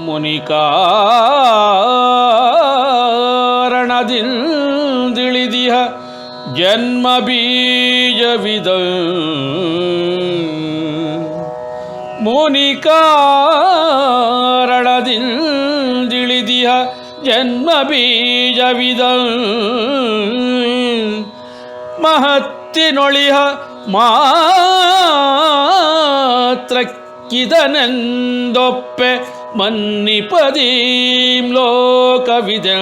ಮುನಿಕಾರಣದಿಂದಿಳಿದಿಹ ಜನ್ಮ ಬೀಜವಿದ ಮುನಿಕಾರಣದಿಂದಿಳಿದಿಹ ಜನ್ಮ ಬೀಜವಿದ ಮಹತ್ತಿನೊಳಿಹ ಮಾತ್ರಕ್ಕಿದನೆಂದೊಪ್ಪೆ ಮನ್ನಿಪದೀಂ ಲೋಕವಿದೆ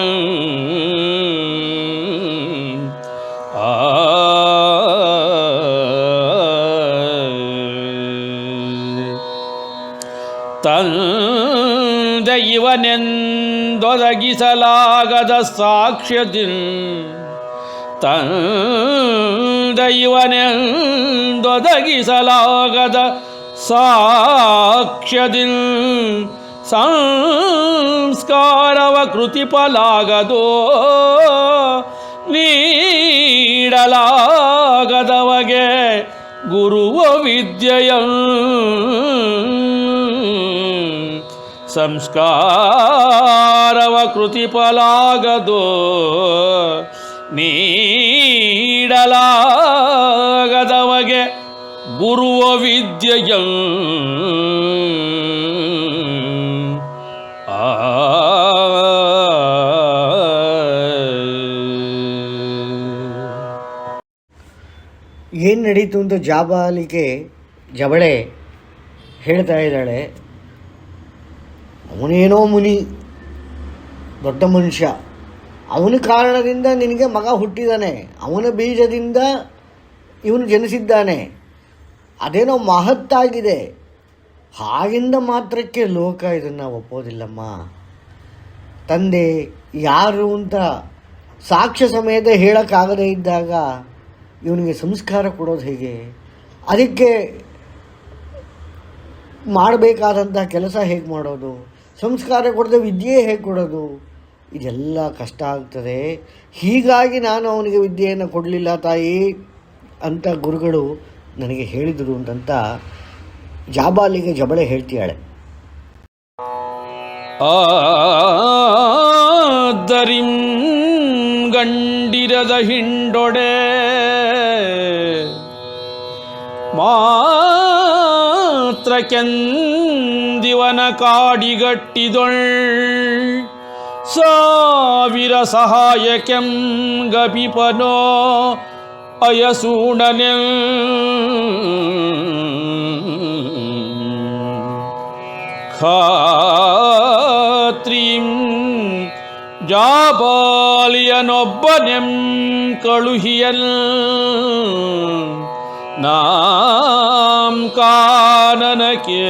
ತಂದೆ ಇವನೆಂದೊದಗಿಸಲಾಗದ ಸಾಕ್ಷ್ಯದಿನ್ ತಂದೆ ಇವನೆಂದೊದಗಿಸಲಾಗದ ಸಾಕ್ಷ್ಯದಿನ್ ಸಂಸ್ಕಾರವ ಕೃತಿಪಲಾಗದೋ ನೀಡಲಾಗದವಗೆ ಗುರುವ ವಿದ್ಯೆಯ ಸಂಸ್ಕಾರವ ಕೃತಿಪಲಾಗದೋ ನೀಡಲಾಗದವಗೆ ಗುರುವ ವಿದ್ಯೆಯ ಏನು ನಡೀತು ಅಂತ ಜಾಬಾಲಿಗೆ ಜಬಳೆ ಹೇಳ್ತಾ ಇದ್ದಾಳೆ. ಅವನೇನೋ ಮುನಿ, ದೊಡ್ಡ ಮನುಷ್ಯ, ಅವನ ಕಾರಣದಿಂದ ನಿನಗೆ ಮಗ ಹುಟ್ಟಿದ್ದಾನೆ, ಅವನ ಬೀಜದಿಂದ ಇವನು ಜನಿಸಿದ್ದಾನೆ, ಅದೇನೋ ಮಹತ್ತಾಗಿದೆ, ಹಾಗಿಂದ ಮಾತ್ರಕ್ಕೆ ಲೋಕ ಇದನ್ನು ಒಪ್ಪೋದಿಲ್ಲಮ್ಮ. ತಂದೆ ಯಾರು ಅಂತ ಸಾಕ್ಷ್ಯ ಸಮೇತ ಹೇಳೋಕ್ಕಾಗದೇ ಇದ್ದಾಗ ಇವನಿಗೆ ಸಂಸ್ಕಾರ ಕೊಡೋದು ಹೇಗೆ? ಅದಕ್ಕೆ ಮಾಡಬೇಕಾದಂಥ ಕೆಲಸ ಹೇಗೆ ಮಾಡೋದು? ಸಂಸ್ಕಾರ ಕೊಡದೆ ವಿದ್ಯೆ ಹೇಗೆ ಕೊಡೋದು? ಇದೆಲ್ಲ ಕಷ್ಟ ಆಗ್ತದೆ. ಹೀಗಾಗಿ ನಾನು ಅವನಿಗೆ ವಿದ್ಯೆಯನ್ನು ಕೊಡಲಿಲ್ಲ ತಾಯಿ ಅಂತ ಗುರುಗಳು ನನಗೆ ಹೇಳಿದರು ಅಂತಂತ ಜಾಬಾಲಿಗೆ ಜಬಳೆ ಹೇಳ್ತೀಯಾಳೆ. ಆದರಿಂ ಗಂಡಿರದ ಹಿಂಡೊಡೆ ಮಾತ್ರಕ್ಕೆಂದಿವನ ಕಾಡಿಗಟ್ಟಿದೊಳ್ ಸಾವಿರ ಸಹಾಯಕೆಂ ಗಪಿಪನೋ ಅಯಸೂಣನೆ ಖಾತ್ರೀಂ ಜಾಬಾಲಿಯನೊಬ್ಬನೆಂ ಕಳುಹಿಯಲ್ ನಾಂ ಕಾನನಕ್ಕೆ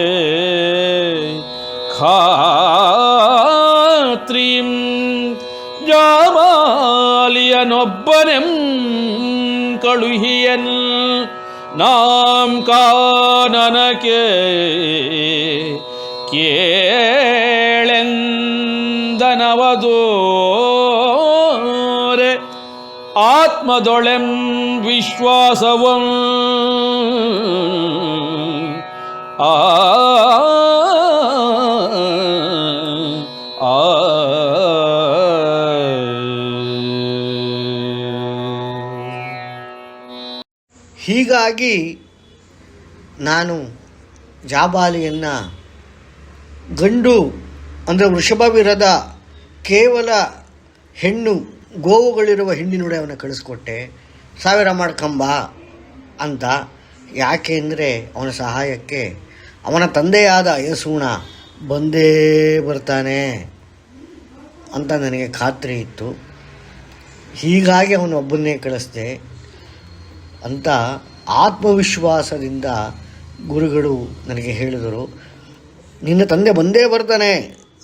ಖಾತ್ರೀಂ ಜಾಬಾಲಿಯನೊಬ್ಬನೆಂ ಕಳುಹಿಯಲ್ ನಾಂ ಕಾನನಕ್ಕೆ ಕೇಳೆಂದನವದೋರೆ ಆತ್ಮದೊಳೆಂ ವಿಶ್ವಾಸವಂ ಹೀಗಾಗಿ ನಾನು ಜಾಬಾಲಿಯನ್ನು ಗಂಡು ಅಂದರೆ ವೃಷಭವಿರದ ಕೇವಲ ಹೆಣ್ಣು ಗೋವುಗಳಿರುವ ಹಿಂಡಿನೊಡೆ ಅವನ ಕಳಿಸ್ಕೊಟ್ಟೆ, 1000 ಮಾಡ್ಕೊಂಬ ಅಂತ. ಯಾಕೆ ಅಂದರೆ ಅವನ ಸಹಾಯಕ್ಕೆ ಅವನ ತಂದೆಯಾದ ಅಯಸೂಣ ಬಂದೇ ಬರ್ತಾನೆ ಅಂತ ನನಗೆ ಖಾತ್ರಿ ಇತ್ತು. ಹೀಗಾಗಿ ಅವನೊಬ್ಬನ್ನೇ ಕಳಿಸ್ದೆ ಅಂತ ಆತ್ಮವಿಶ್ವಾಸದಿಂದ ಗುರುಗಳು ನನಗೆ ಹೇಳಿದರು. ನಿನ್ನ ತಂದೆ ಬಂದೇ ಬರ್ತಾನೆ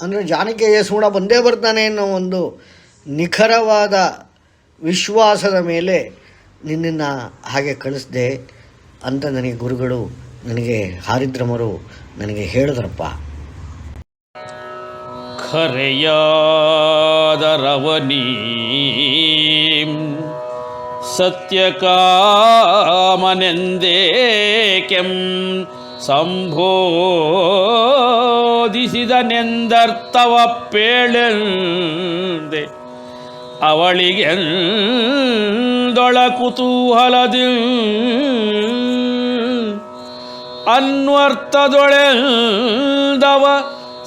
ಅಂದರೆ ಜಾನಕಿ ಅಯಸೂಣ ಬಂದೇ ಬರ್ತಾನೆ ಅನ್ನೋ ಒಂದು ನಿಖರವಾದ ವಿಶ್ವಾಸದ ಮೇಲೆ ನಿನ್ನನ್ನು ಹಾಗೆ ಕಳಿಸ್ದೆ ಅಂತ ನನಗೆ ಗುರುಗಳು, ನನಗೆ ಹಾರಿದ್ರಮರು ನನಗೆ ಹೇಳಿದ್ರಪ್ಪ. ಖರೆಯಾದರವನೀ ಸತ್ಯಕಾಮನೆಂದೇಕೆಂ ಸಂಬೋಧಿಸಿದನೆಂದರ್ಥವ ಪೇಳೆಂದೆ ಅವಳಿಗೆಂದೊಳ ಕುತೂಹಲದಿ ಅನ್ವರ್ಥದೊಳೆಂದವ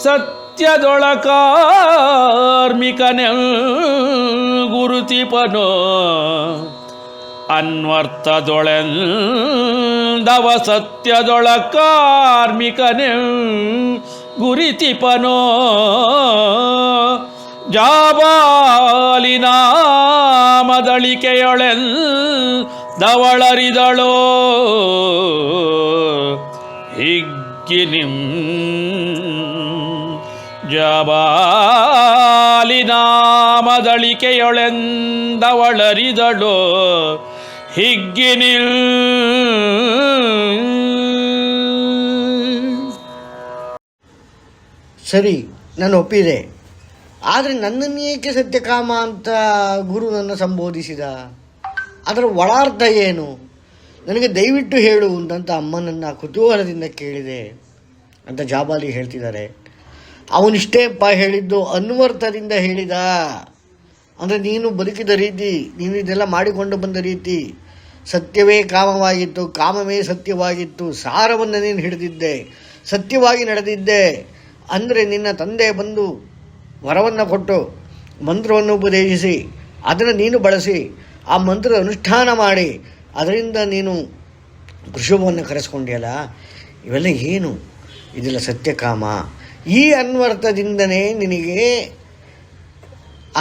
ಸತ್ಯದೊಳ ಕಾರ್ಮಿಕನೆ ಗುರುತಿಪನೋ ಅನ್ವರ್ಥದೊಳೆಂದವ ಸತ್ಯದೊಳ ಕಾರ್ಮಿಕನೆ ಗುರುತಿಪನೋ ಜಾಬಾಲಿನಾಮದಳಿಕೆಯೊಳೆಂದವಳರಿದಳೋ ಹಿಗ್ಗಿನಿಂ ಜಾಬಾಲಿನಾಮದಳಿಕೆಯೊಳೆಂದವಳರಿದಳೋ ಹಿಗ್ಗಿನಿಂ. ಸರಿ, ನಾನು ಒಪ್ಪಿದೆ. ಆದರೆ ನನ್ನನ್ನು ಏಕೆ ಸತ್ಯಕಾಮ ಅಂತ ಗುರು ನನ್ನ ಸಂಬೋಧಿಸಿದ? ಅದರ ಒಳಾರ್ಥ ಏನು? ನನಗೆ ದಯವಿಟ್ಟು ಹೇಳು ಅಂತ ಅಮ್ಮನನ್ನು ಕುತೂಹಲದಿಂದ ಕೇಳಿದೆ ಅಂತ ಜಾಬಾಲಿ ಹೇಳ್ತಿದ್ದಾರೆ. ಅವನಿಷ್ಟೇಪ್ಪ ಹೇಳಿದ್ದು ಅನ್ವರ್ಥದಿಂದ ಹೇಳಿದ. ಅಂದರೆ ನೀನು ಬದುಕಿದ ರೀತಿ, ನೀನು ಇದೆಲ್ಲ ಮಾಡಿಕೊಂಡು ಬಂದ ರೀತಿ, ಸತ್ಯವೇ ಕಾಮವಾಗಿತ್ತು, ಕಾಮವೇ ಸತ್ಯವಾಗಿತ್ತು, ಸಾರವನ್ನು ನೀನು ಹಿಡಿದಿದ್ದೆ, ಸತ್ಯವಾಗಿ ನಡೆದಿದ್ದೆ. ಅಂದರೆ ನಿನ್ನ ತಂದೆ ಬಂದು ವರವನ್ನು ಕೊಟ್ಟು ಮಂತ್ರವನ್ನು ಉಪದೇಶಿಸಿ ಅದನ್ನು ನೀನು ಬಳಸಿ ಆ ಮಂತ್ರದ ಅನುಷ್ಠಾನ ಮಾಡಿ ಅದರಿಂದ ನೀನು ವೃಷಭವನ್ನು ಕರೆಸ್ಕೊಂಡಿಯಲ್ಲ, ಇವೆಲ್ಲ ಏನು? ಇದೆಲ್ಲ ಸತ್ಯಕಾಮ. ಈ ಅನ್ವರ್ಥದಿಂದನೇ ನಿನಗೆ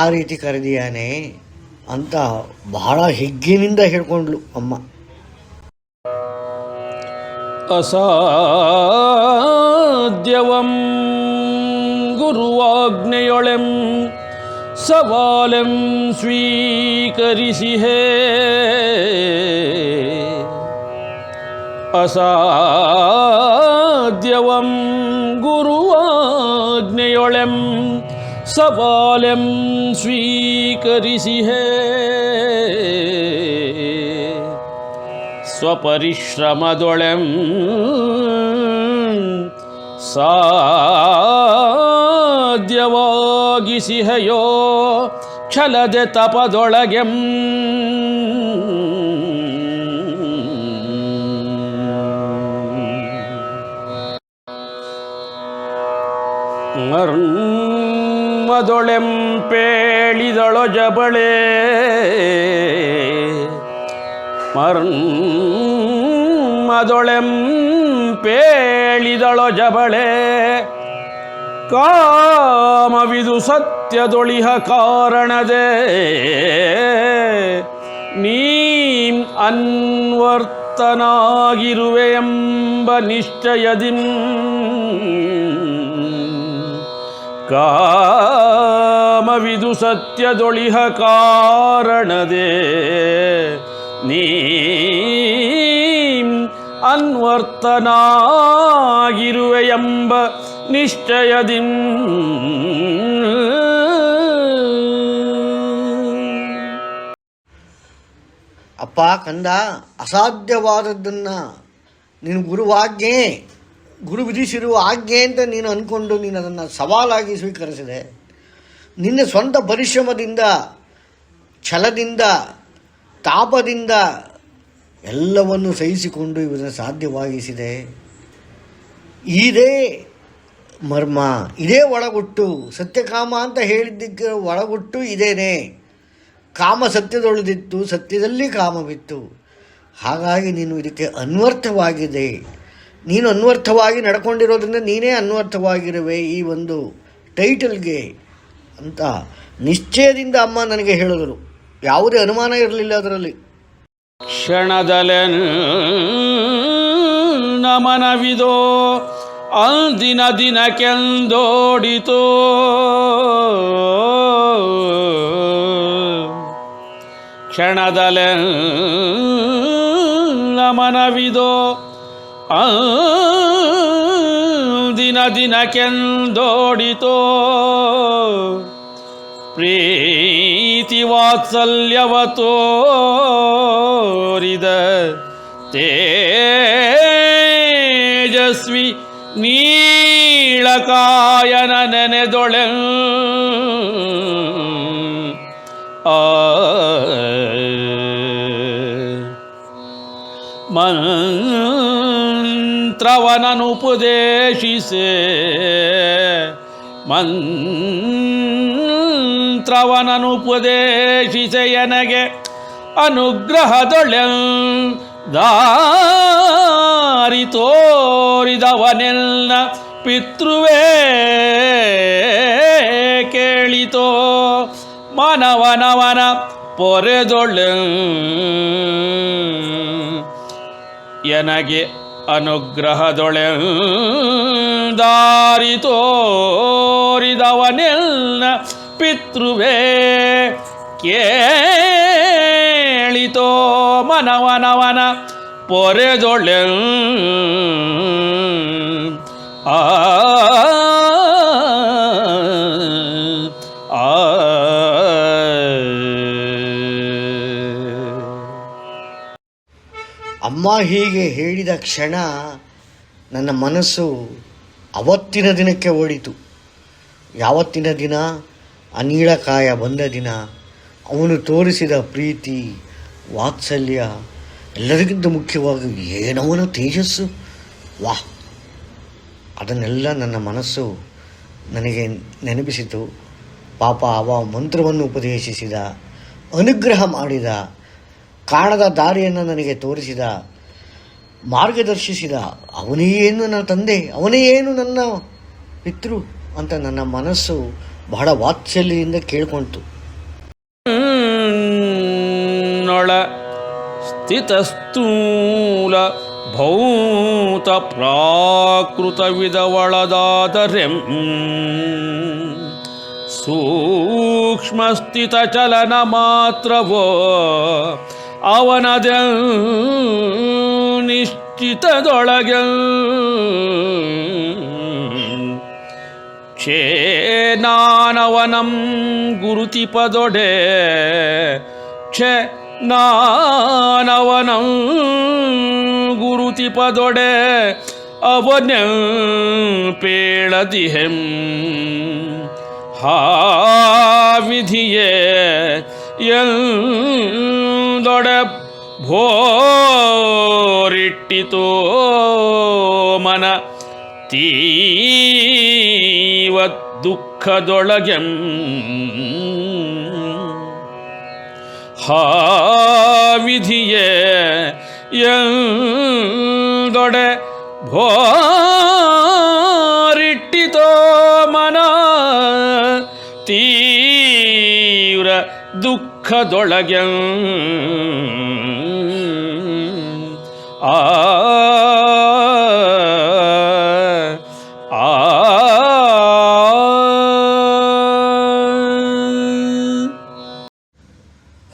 ಆ ರೀತಿ ಕರೆದಿಯಾನೆ ಅಂತ ಬಹಳ ಹಿಗ್ಗಿನಿಂದ ಹೇಳ್ಕೊಂಡ್ಲು ಅಮ್ಮ. ಅಸಾಧ್ಯವಂ ಗುರುವಾಜ್ಞೆಯೊಳೆಂ ಸವಾಲೆಂ ಸ್ವೀಕರಿಸಿಹೇ. ಅಸಾಧ್ಯವಂ ಗುರುವಾಜ್ಞೆಯೊಳೆಂ ಸವಾಲೆಂ ಸ್ವೀಕರಿಸಿಹೇ. ಸ್ವಪರಿಶ್ರಮದೊಳೆಂ ಸಾಧ್ಯವಾಗಿಸಿಹೆಯೋ ಛಲದೆ ತಪದೊಳಗೆಂ. ಮರ್ಮದೊಳೆಂ ಪೇಳಿದಳೊ ಜಬಳೆ ಮರ್ಮದೊಳೆಂ ಪೇಳಿದಳೊ ಜಬಳೆ ಕಾಮವಿದು ಸತ್ಯದೊಳಿಹ ಕಾರಣದೆ ನೀಂ ಅನ್ವರ್ತನಾಗಿರುವೆ ಎಂಬ ನಿಶ್ಚಯದಿಂ. ಕಾಮವಿದು ಸತ್ಯದೊಳಿಹ ಕಾರಣದೆ ನೀಂ ಅನ್ವರ್ತನಾಗಿರುವೆ ಎಂಬ ನಿಶ್ಚಯದಿಂ. ಅಪ್ಪ ಕಂದ, ಅಸಾಧ್ಯವಾದದ್ದನ್ನು ನೀನು ಗುರುವಾಜ್ಞೆ, ಗುರು ವಿಧಿಸಿರುವ ಆಜ್ಞೆ ಅಂತ ನೀನು ಅಂದ್ಕೊಂಡು ನೀನು ಅದನ್ನು ಸವಾಲಾಗಿ ಸ್ವೀಕರಿಸಿದೆ. ನಿನ್ನ ಸ್ವಂತ ಪರಿಶ್ರಮದಿಂದ, ಛಲದಿಂದ, ತಾಪದಿಂದ ಎಲ್ಲವನ್ನು ಸಹಿಸಿಕೊಂಡು ಇದನ್ನು ಸಾಧ್ಯವಾಗಿಸಿದೆ. ಇದೇ ಮರ್ಮ, ಇದೇ ಒಳಗುಟ್ಟು. ಸತ್ಯಕಾಮ ಅಂತ ಹೇಳಿದ್ದಕ್ಕೆ ಒಳಗುಟ್ಟು ಇದೇನೆ. ಕಾಮ ಸತ್ಯದೊಳೆದಿತ್ತು, ಸತ್ಯದಲ್ಲಿ ಕಾಮವಿತ್ತು. ಹಾಗಾಗಿ ನೀನು ಇದಕ್ಕೆ ಅನ್ವರ್ಥವಾಗಿದೆ. ನೀನು ಅನ್ವರ್ಥವಾಗಿ ನಡ್ಕೊಂಡಿರೋದ್ರಿಂದ ನೀನೇ ಅನ್ವರ್ಥವಾಗಿರುವೆ ಈ ಒಂದು ಟೈಟಲ್ಗೆ ಅಂತ ನಿಶ್ಚಯದಿಂದ ಅಮ್ಮ ನನಗೆ ಹೇಳಿದರು. ಯಾವುದೇ ಅನುಮಾನ ಇರಲಿಲ್ಲ ಅದರಲ್ಲಿ. ಕ್ಷಣದಲೆ ನಮನವಿದೋ ಅಂದಿನ ದಿನಕ್ಕೆಂದೋಡಿತೋ. ಕ್ಷಣದಲೆ ನಮನವಿದೋ ಅಂದಿನ ದಿನಕ್ಕೆಂದೋಡಿತೋ. ಪ್ರೀತಿ ವಾತ್ಸಲ್ಯವ ತೋರಿದ ತೇಜೋಮಯ ತೇಜಸ್ವಿ ನೀಳಕಾಯನ ನೆನೆದೊಳೆ ಮಂತ್ರವನನುಪದೇಶಿಸೆ ಮಂತ್ರವನನುಪದೇಶಿಸೆಯನಗೆ ಅನುಗ್ರಹದೊಳೆ ದಾರಿ ತೋರಿದವನೆಲ್ಲ ಪಿತೃವೇ ಕೇಳಿತೋ ಮನವನವನ ಪೊರೆದೊಳೆ ಎನಗೆ ಅನುಗ್ರಹದೊಳೆ ದಾರಿ ತೋರಿದವನೆಲ್ಲ ಪಿತೃವೇ ಕೇಳಿತೋ ಮನವನವನ ಪೊರೆದೊಳೆ ಆ ಅಮ್ಮ ಹೀಗೆ ಹೇಳಿದ ಕ್ಷಣ ನನ್ನ ಮನಸ್ಸು ಅವತ್ತಿನ ದಿನಕ್ಕೆ ಓಡಿತು. ಯಾವತ್ತಿನ ದಿನ? ಅನೀಳಕಾಯ ಬಂದ ದಿನ. ಅವನು ತೋರಿಸಿದ ಪ್ರೀತಿ, ವಾತ್ಸಲ್ಯ, ಎಲ್ಲರಿಗಿಂತ ಮುಖ್ಯವಾಗಿ ಏನವನ ತೇಜಸ್ಸು. ವಾಹ್! ಅದನ್ನೆಲ್ಲ ನನ್ನ ಮನಸ್ಸು ನನಗೆ ನೆನಪಿಸಿತು. ಪಾಪ ಅವ ಮಂತ್ರವನ್ನು ಉಪದೇಶಿಸಿದ, ಅನುಗ್ರಹ ಮಾಡಿದ, ಕಾಣದ ದಾರಿಯನ್ನು ನನಗೆ ತೋರಿಸಿದ, ಮಾರ್ಗದರ್ಶಿಸಿದ. ಅವನೇ ಏನು ನನ್ನ ತಂದೆ, ಅವನೇ ಏನು ನನ್ನ ಪಿತೃ ಅಂತ ನನ್ನ ಮನಸ್ಸು ಬಹಳ ವಾತ್ಸಲ್ಯದಿಂದ ಕೇಳ್ಕೊಳ್ತು. ನೊಳ ಸ್ಥಿತಸ್ಥೂಲ ಭೌತ ಪ್ರಾಕೃತವಿದವಳದಾದರೆ ಸೂಕ್ಷ್ಮ ಸ್ಥಿತ ಚಲನ ಮಾತ್ರವೋ ಅವನದ ನಿಶ್ಚಿತದೊಳಗೆ ಕ್ಷೇನಾನವನಂ ಗುರುತಿಪದೊಡೆ ನಾನವನಂ ಗುರುತಿಪದೊಡೆ ಅವನ ಪೇಳದಿಹೆಂ ಹಾವಿಧಿಯೇ ಎಂದೊಡೆ ಭೋರಿಟ್ಟಿತೋ ಮನ ತೀವ ದುಃಖದೊಳಗೆ ಹಾವಿಧಿಯೇ ಎಂದೊಡೆ ಭೋರಿಟ್ಟಿತೋ ಮನ ತೀವ್ರ ದುಃಖದೊಳಗೆ ಆ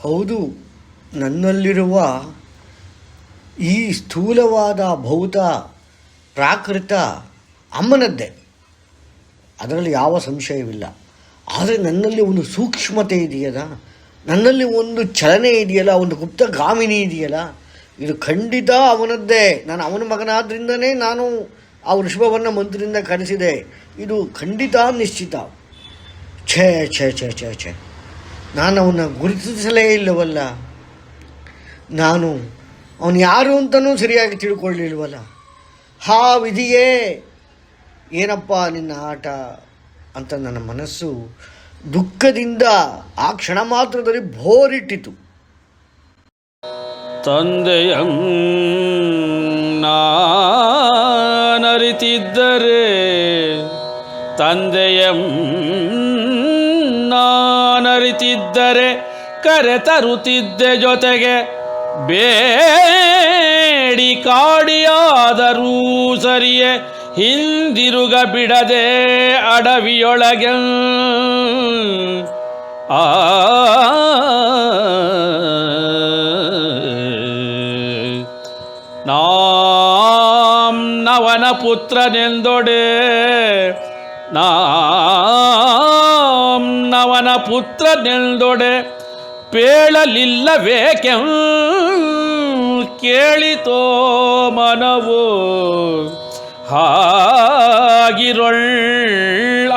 ಹೌದು, ನನ್ನಲ್ಲಿರುವ ಈ ಸ್ಥೂಲವಾದ ಭೌತ ಪ್ರಾಕೃತ ಅಮ್ಮನದ್ದೇ, ಅದರಲ್ಲಿ ಯಾವ ಸಂಶಯವಿಲ್ಲ. ಆದರೆ ನನ್ನಲ್ಲಿ ಒಂದು ಸೂಕ್ಷ್ಮತೆ ಇದೆಯಲ್ಲ, ನನ್ನಲ್ಲಿ ಒಂದು ಚಲನೆ ಇದೆಯಲ್ಲ, ಒಂದು ಗುಪ್ತಗಾಮಿನಿ ಇದೆಯಲ್ಲ, ಇದು ಖಂಡಿತ ಅವನದ್ದೇ. ನಾನು ಅವನ ಮಗನಾದ್ರಿಂದನೇ ನಾನು ಆ ವೃಷಭವನ್ನು ಮಂತ್ರದಿಂದ ಕರೆಸಿದೆ. ಇದು ಖಂಡಿತ ನಿಶ್ಚಿತ. ಛೇ ಛೇ ಛೇ ಛೇ ಛೇ, ನಾನು ಅವನ್ನ ಗುರುತಿಸಲೇ ಇಲ್ಲವಲ್ಲ. ನಾನು ಅವನು ಯಾರು ಅಂತಲೂ ಸರಿಯಾಗಿ ತಿಳ್ಕೊಳ್ಳಿಲ್ವಲ್ಲ. ಹಾ ವಿಧಿಯೇ, ಏನಪ್ಪ ನಿನ್ನ ಆಟ ಅಂತ ನನ್ನ ಮನಸ್ಸು ದುಃಖದಿಂದ ಆ ಕ್ಷಣ ಮಾತ್ರದಲ್ಲಿ ಭೋರಿಟ್ಟಿತು. ತಂದೆಯಂ ನಾನರಿತಿದ್ದರೆ, ತಂದೆಯಂ ನಾನರಿತಿದ್ದರೆ ಕರೆ ತರುತ್ತಿದ್ದೆ ಜೊತೆಗೆ. ಬೇಡಿ ಕಾಡಿಯಾದರೂ ಸರಿಯೇ ಹಿಂದಿರುಗ ಬಿಡದೆ ಅಡವಿಯೊಳಗೆ. ಆ ನಾಂ ನವನ ಪುತ್ರನೆಂದೊಡೆ, ನಾಂ ನವನ ಪುತ್ರನೆಂದೊಡೆ ಪೇಳಲಿಲ್ಲವೇಕೆ ಕೇಳಿತೋ ಮನವು. ಹಾಗಿರೊಳ್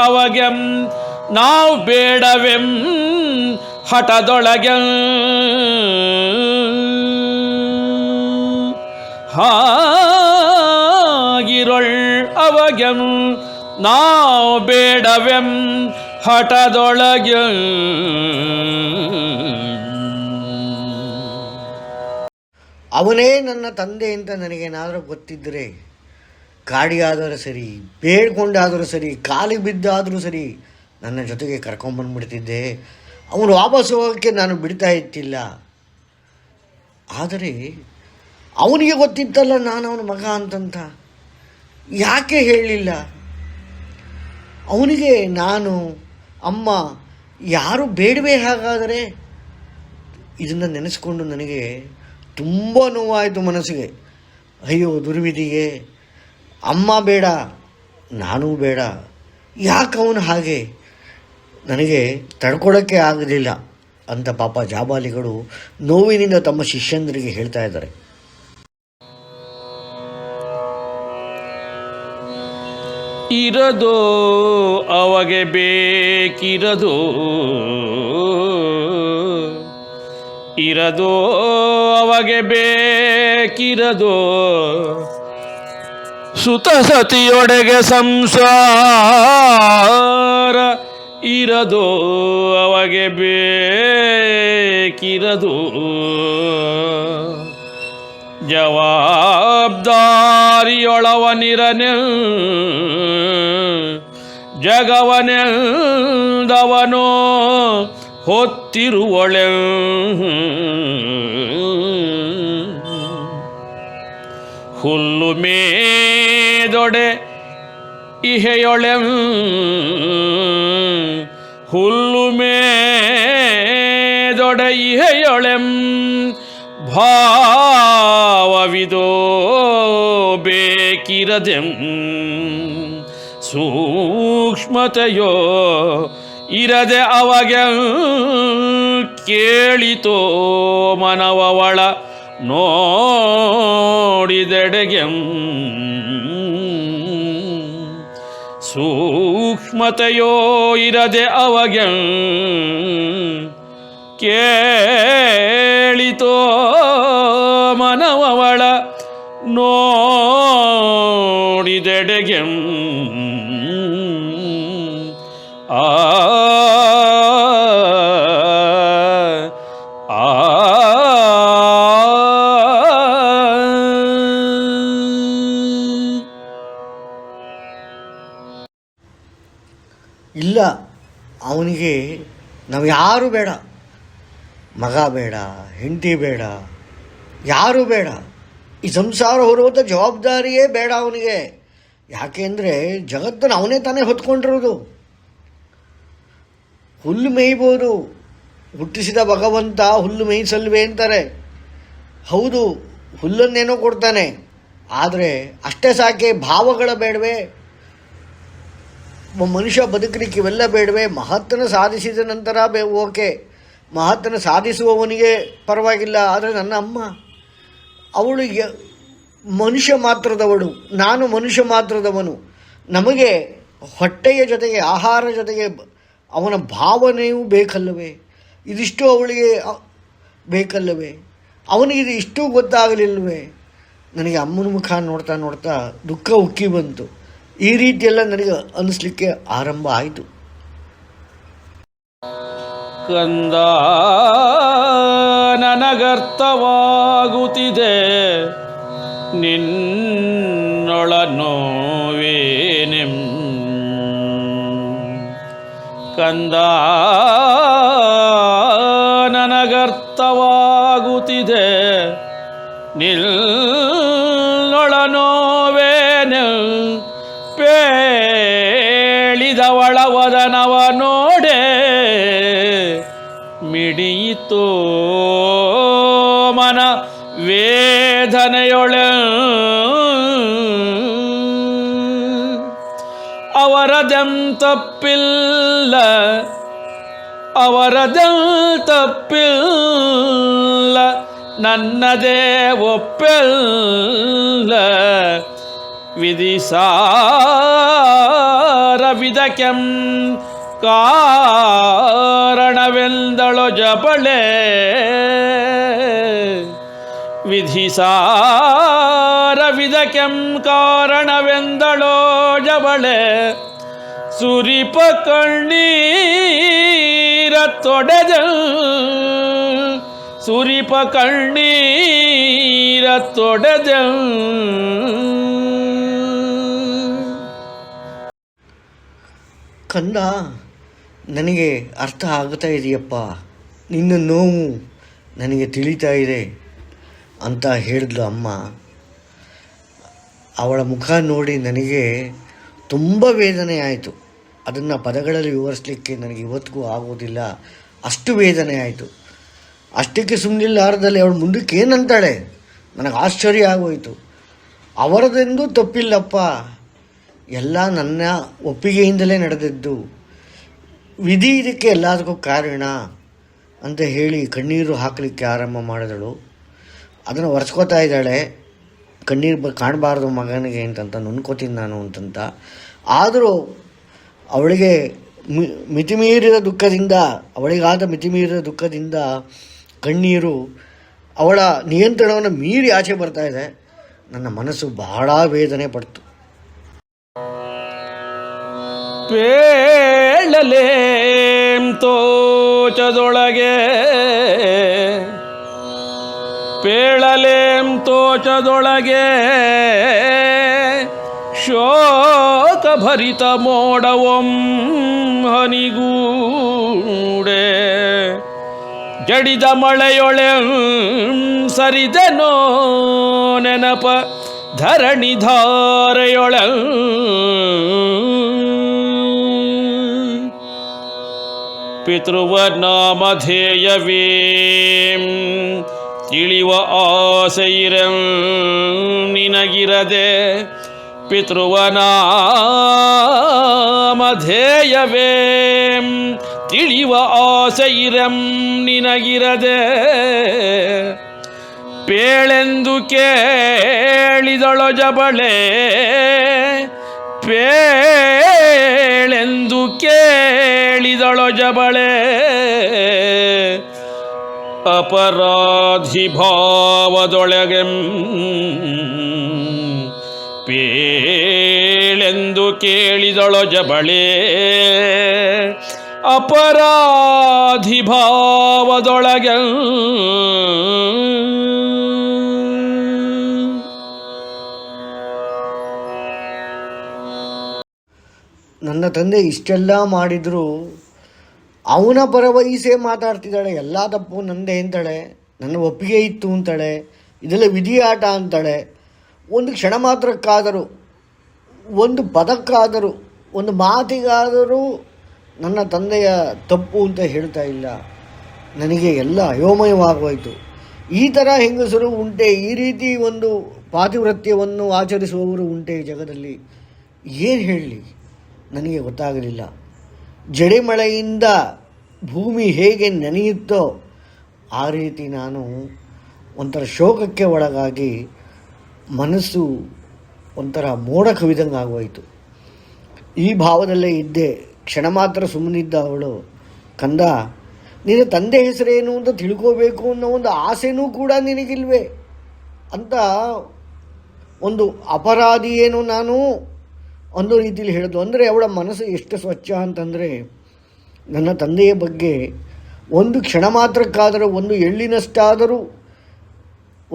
ಅವಗೆಂ ನಾವು ಬೇಡವೆಂ ಹಠದೊಳಗೆ ಹಾಗಿರೊಳ್ ಅವಗೆಂ ನಾವು ಬೇಡವೆಂ ಹಠದೊಳಗೆ. ಅವನೇ ನನ್ನ ತಂದೆ ಅಂತ ನನಗೇನಾದರೂ ಗೊತ್ತಿದ್ದರೆ ಕಾಡಿಯಾದರೂ ಸರಿ, ಬೇಡ್ಕೊಂಡಾದರೂ ಸರಿ, ಕಾಲಿಗೆ ಬಿದ್ದಾದರೂ ಸರಿ ನನ್ನ ಜೊತೆಗೆ ಕರ್ಕೊಂಬಂದ್ಬಿಡ್ತಿದ್ದೆ. ಅವನು ವಾಪಸ್ ಹೋಗೋಕ್ಕೆ ನಾನು ಬಿಡ್ತಾ ಇತ್ತಿಲ್ಲ. ಆದರೆ ಅವನಿಗೆ ಗೊತ್ತಿತ್ತಲ್ಲ ನಾನು ಅವನ ಮಗ ಅಂತಂತ, ಯಾಕೆ ಹೇಳಲಿಲ್ಲ? ಅವನಿಗೆ ನಾನು ಅಮ್ಮ ಯಾರು ಬೇಡವೇ? ಹಾಗಾದರೆ ಇದನ್ನು ನೆನೆಸ್ಕೊಂಡು ನನಗೆ ತುಂಬ ನೋವಾಯಿತು ಮನಸ್ಸಿಗೆ. ಅಯ್ಯೋ ದುರ್ವಿಧಿಗೆ, ಅಮ್ಮ ಬೇಡ, ನಾನೂ ಬೇಡ, ಯಾಕೆ ಅವನು ಹಾಗೆ? ನನಗೆ ತಡ್ಕೊಳಕ್ಕೆ ಆಗಲಿಲ್ಲ ಅಂತ ಪಾಪ ಜಾಬಾಲಿಗಳು ನೋವಿನಿಂದ ತಮ್ಮ ಶಿಷ್ಯಂದರಿಗೆ ಹೇಳ್ತಾ ಇದ್ದಾರೆ. ಇರದೋ ಅವಗೆ ಬೇಕಿರದೋ, ಇರದೋ ಅವಗೆ ಬೇಕಿರದೋ, ಸುತ ಸತಿಯೊಡೆಗೆ ಸಂಸಾರ ಇರದೋ ಅವಗೆ ಬೇಕಿರದೋ, ಜವಾಬ್ದಾರಿಯೊಳವನಿರನೆ ಜಗವನೆಂದವನೋ ಹೊತ್ತಿರುವೊಳೆ, ಹುಲ್ಲು ಮೇದೊಡೆ ಇಹೆಯೊಳೆ, ಹುಲ್ಲು ಮೇದೊಡೆ ಇಹೆಯೊಳೆಂ ಭಾವವಿದೋ ಬೇಕಿರದೆಂ, ಸೂಕ್ಷ್ಮತೆಯೋ ಇರದೆ ಅವಗೆ ಕೇಳಿತೋ ಮನವವಳ ನೋಡಿದೆಡೆಗೆಂ, ಸೂಕ್ಷ್ಮತೆಯೋ ಇರದೆ ಅವಗೆ ಕೇಳಿತೋ ಮನವವಳ ನೋಡಿದೆಡೆಗೆಂ. ಆ ಇಲ್ಲ, ಅವನಿಗೆ ನಾವು ಯಾರೂ ಬೇಡ, ಮಗ ಬೇಡ, ಹೆಂಡತಿ ಬೇಡ, ಯಾರೂ ಬೇಡ. ಈ ಸಂಸಾರ ಹೊರುವಂಥ ಜವಾಬ್ದಾರಿಯೇ ಬೇಡ ಅವನಿಗೆ. ಯಾಕೆಂದರೆ ಜಗತ್ತನ್ನು ಅವನೇ ತಾನೇ ಹೊತ್ಕೊಂಡಿರೋದು. ಹುಲ್ಲು ಮೇಯ್ಬೋದು, ಹುಟ್ಟಿಸಿದ ಭಗವಂತ ಹುಲ್ಲು ಮೇಯಿಸಲ್ವೇ ಅಂತಾರೆ. ಹೌದು, ಹುಲ್ಲನ್ನೇನೋ ಕೊಡ್ತಾನೆ, ಆದರೆ ಅಷ್ಟೇ ಸಾಕೆ? ಭಾವಗಳ ಬೇಡವೇ? ಮನುಷ್ಯ ಬದುಕಲಿಕ್ಕೆ ಇವೆಲ್ಲ ಬೇಡವೇ? ಮಹತ್ತನ್ನು ಸಾಧಿಸಿದ ನಂತರ ಓಕೆ, ಮಹತ್ತನ್ನು ಸಾಧಿಸುವವನಿಗೆ ಪರವಾಗಿಲ್ಲ. ಆದರೆ ನನ್ನ ಅಮ್ಮ, ಅವಳು ಮನುಷ್ಯ ಮಾತ್ರದವಳು, ನಾನು ಮನುಷ್ಯ ಮಾತ್ರದವನು. ನಮಗೆ ಹೊಟ್ಟೆಯ ಜೊತೆಗೆ, ಆಹಾರ ಜೊತೆಗೆ ಅವನ ಭಾವನೆಯೂ ಬೇಕಲ್ಲವೇ? ಇದಿಷ್ಟು ಅವಳಿಗೆ ಬೇಕಲ್ಲವೇ? ಅವನಿಗೆ ಇಷ್ಟು ಗೊತ್ತಾಗಲಿಲ್ಲವೇ? ನನಗೆ ಅಮ್ಮನ ಮುಖ ನೋಡ್ತಾ ನೋಡ್ತಾ ದುಃಖ ಉಕ್ಕಿ ಬಂತು. ಈ ರೀತಿಯೆಲ್ಲ ನನಗೆ ಅನ್ನಿಸ್ಲಿಕ್ಕೆ ಆರಂಭ ಆಯಿತು. ಕಂದ ನನಗರ್ಥವಾಗುತ್ತಿದೆ ನಿನ್ನೊಳ ನೋವೇನೆಂ, ಕಂದ ನನಗರ್ಥವಾಗುತ್ತಿದೆ ನಿನ್ನೊಳ ನೋವೇನೆಂ, ಪೇಳಿದವಳ ವದನವ ನೋಡೆ ಮಿಡಿಯಿತೋ ಮನ ವೇದನೆಯೊಳೆ, ಅವರದೆಂ ತಪ್ಪಿಲ್ಲ, ಅವರದೆಂ ತಪ್ಪಿಲ್ಲ, ನನ್ನದೇ ಒಪ್ಪೆಲ್ಲ, ವಿಧಿಸಾರವಿದಕ್ಕೆಂ ಕಾರಣವೆಂದಳೋ ಜಬಳೆ ವಿಧಿಸಾರವಿದಕ್ಕೆಂ ಕಾರಣವೆಂದಳೋ ಜಬಳೆ ಸುರಿಪ ಕಣ್ಣೀರ ತೊಡೆದ ಸುರಿಪ ಕಣ್ಣೀರ ತೊಡೆದ ಕಂದ, ನನಗೆ ಅರ್ಥ ಆಗ್ತಾ ಇದೆಯಪ್ಪ, ನಿನ್ನ ನೋವು ನನಗೆ ತಿಳಿತಾ ಇದೆ ಅಂತ ಹೇಳಿದ್ಲು ಅಮ್ಮ. ಅವಳ ಮುಖ ನೋಡಿ ನನಗೆ ತುಂಬ ವೇದನೆ ಆಯಿತು. ಅದನ್ನು ಪದಗಳಲ್ಲಿ ವಿವರಿಸಲಿಕ್ಕೆ ನನಗೆ ಇವತ್ತಿಗೂ ಆಗೋದಿಲ್ಲ, ಅಷ್ಟು ವೇದನೆ ಆಯಿತು. ಅಷ್ಟಕ್ಕೆ ಸುಮ್ಮನಿಲ್ಲಾರದಲ್ಲಿ ಅವಳು ಮುಂದಕ್ಕೆ ಏನಂತಾಳೆ ನನಗೆ ಆಶ್ಚರ್ಯ ಆಗೋಯಿತು. ಅವರದೆಂದೂ ತಪ್ಪಿಲ್ಲಪ್ಪ, ಎಲ್ಲ ನನ್ನ ಒಪ್ಪಿಗೆಯಿಂದಲೇ ನಡೆದದ್ದು, ವಿಧಿ ಇದಕ್ಕೆ ಎಲ್ಲದಕ್ಕೂ ಕಾರಣ ಅಂತ ಹೇಳಿ ಕಣ್ಣೀರು ಹಾಕಲಿಕ್ಕೆ ಆರಂಭ ಮಾಡಿದಳು. ಅದನ್ನು ಒರೆಸ್ಕೋತಾ ಇದ್ದಾಳೆ. ಕಣ್ಣೀರು ಕಾಣಬಾರ್ದು ಮಗನಿಗೆ ಅಂತಂತ ನೊನ್ಕೋತೀನಿ ನಾನು ಅಂತಂತ. ಆದರೂ ಅವಳಿಗೆ ಮಿತಿಮೀರಿದ ದುಃಖದಿಂದ, ಅವಳಿಗಾದ ಮಿತಿಮೀರಿದ ದುಃಖದಿಂದ ಕಣ್ಣೀರು ಅವಳ ನಿಯಂತ್ರಣವನ್ನು ಮೀರಿ ಆಚೆ ಬರ್ತಾ ಇದೆ. ನನ್ನ ಮನಸ್ಸು ಬಹಳ ವೇದನೆ ಪಡ್ತು. ಪೇಳಲೇಂ ತೋಚದೊಳಗೆ ಪೇಳಲೇಂ ತೋಚದೊಳಗೆ ಶೋಕಭರಿತ ಮೋಡವೊಂ ಹನಿಗೂಡೆ ಜಡಿದ ಮಳೆಯೊಳೆ ಸರಿದನೋ ನೆನಪ ಧರಣಿಧಾರೆಯೊಳ ಪಿತೃವ ನಾಮಧೇಯವೇ ತಿಳಿವ ಆಸೆಯಿರಂ ನಿನಗಿರದೆ ಪಿತೃವ ನಾಮಧೇಯವೇ ತಿಳಿವ ಆಸೆಯಿರಂ ನಿನಗಿರದೆ ಪೇಳೆಂದು ಕೇಳಿದಳೋ ಜಬಳೆ ಪೇಳೆಂದು ಕೇಳಿದಳೋ ಜಬಳೆ ಅಪರಾಧಿ ಭಾವದೊಳಗೆ ಪೇಳೆಂದು ಕೇಳಿದಳೋ ಜಬಳೆ ಅಪರಾಧಿ ಭಾವದೊಳಗೆ ನನ್ನ ತಂದೆ ಇಷ್ಟೆಲ್ಲ ಮಾಡಿದರೂ ಅವನ ಪರವಹಿಸೇ ಮಾತಾಡ್ತಿದ್ದಾಳೆ. ಎಲ್ಲ ತಪ್ಪು ನಂದೇ ಅಂತಾಳೆ, ನನ್ನ ಒಪ್ಪಿಗೆ ಇತ್ತು ಅಂತಾಳೆ, ಇದೆಲ್ಲ ವಿಧಿ ಆಟ ಅಂತಾಳೆ. ಒಂದು ಕ್ಷಣ ಮಾತ್ರಕ್ಕಾದರೂ, ಒಂದು ಪದಕ್ಕಾದರೂ, ಒಂದು ಮಾತಿಗಾದರೂ ನನ್ನ ತಂದೆಯ ತಪ್ಪು ಅಂತ ಹೇಳ್ತಾ ಇಲ್ಲ. ನನಗೆ ಎಲ್ಲ ಅಯೋಮಯವಾಗೋಯಿತು. ಈ ಥರ ಹೆಂಗಸರು ಉಂಟೆ, ಈ ರೀತಿ ಒಂದು ಪಾತಿವ್ರತ್ಯವನ್ನು ಆಚರಿಸುವವರು ಉಂಟೆ ಈ ಜಗದಲ್ಲಿ? ಏನು ಹೇಳಲಿ, ನನಗೆ ಗೊತ್ತಾಗಲಿಲ್ಲ. ಜಡಿಮಳೆಯಿಂದ ಭೂಮಿ ಹೇಗೆ ನೆನೆಯುತ್ತೋ ಆ ರೀತಿ ನಾನು ಒಂಥರ ಶೋಕಕ್ಕೆ ಒಳಗಾಗಿ ಮನಸ್ಸು ಒಂಥರ ಮೋಡ ಕವಿದಂಗೆ ಆಗೋಯಿತು. ಈ ಭಾವದಲ್ಲೇ ಇದ್ದೆ. ಕ್ಷಣ ಮಾತ್ರ ಸುಮ್ಮನಿದ್ದ ಅವಳು, ಕಂದ, ನಿನ್ನ ತಂದೆ ಹೆಸರೇನು ಅಂತ ತಿಳ್ಕೋಬೇಕು ಅನ್ನೋ ಒಂದು ಆಸೆನೂ ಕೂಡ ನಿನಗಿಲ್ವೇ ಅಂತ ಒಂದು ಅಪರಾಧಿ ಏನು ನಾನು ಒಂದು ರೀತಿಯಲ್ಲಿ ಹೇಳೋದು. ಅಂದರೆ ಅವಳ ಮನಸ್ಸು ಎಷ್ಟು ಸ್ವಚ್ಛ ಅಂತಂದರೆ, ನನ್ನ ತಂದೆಯ ಬಗ್ಗೆ ಒಂದು ಕ್ಷಣ ಮಾತ್ರಕ್ಕಾದರೂ, ಒಂದು ಎಳ್ಳಿನಷ್ಟಾದರೂ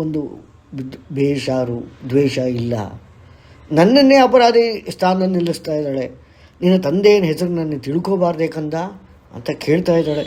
ಒಂದು ಬೇಷಾರು ದ್ವೇಷ ಇಲ್ಲ. ನನ್ನನ್ನೇ ಅಪರಾಧಿ ಸ್ಥಾನದಲ್ಲಿ ನಿಲ್ಲಿಸ್ತಾ ಇದ್ದಾಳೆ. ನಿನ್ನ ತಂದೆಯ ಹೆಸರು ನನ್ನ ತಿಳ್ಕೋಬಾರ್ದೇ ಕಂದ ಅಂತ ಕೇಳ್ತಾ ಇದ್ದಾಳೆ.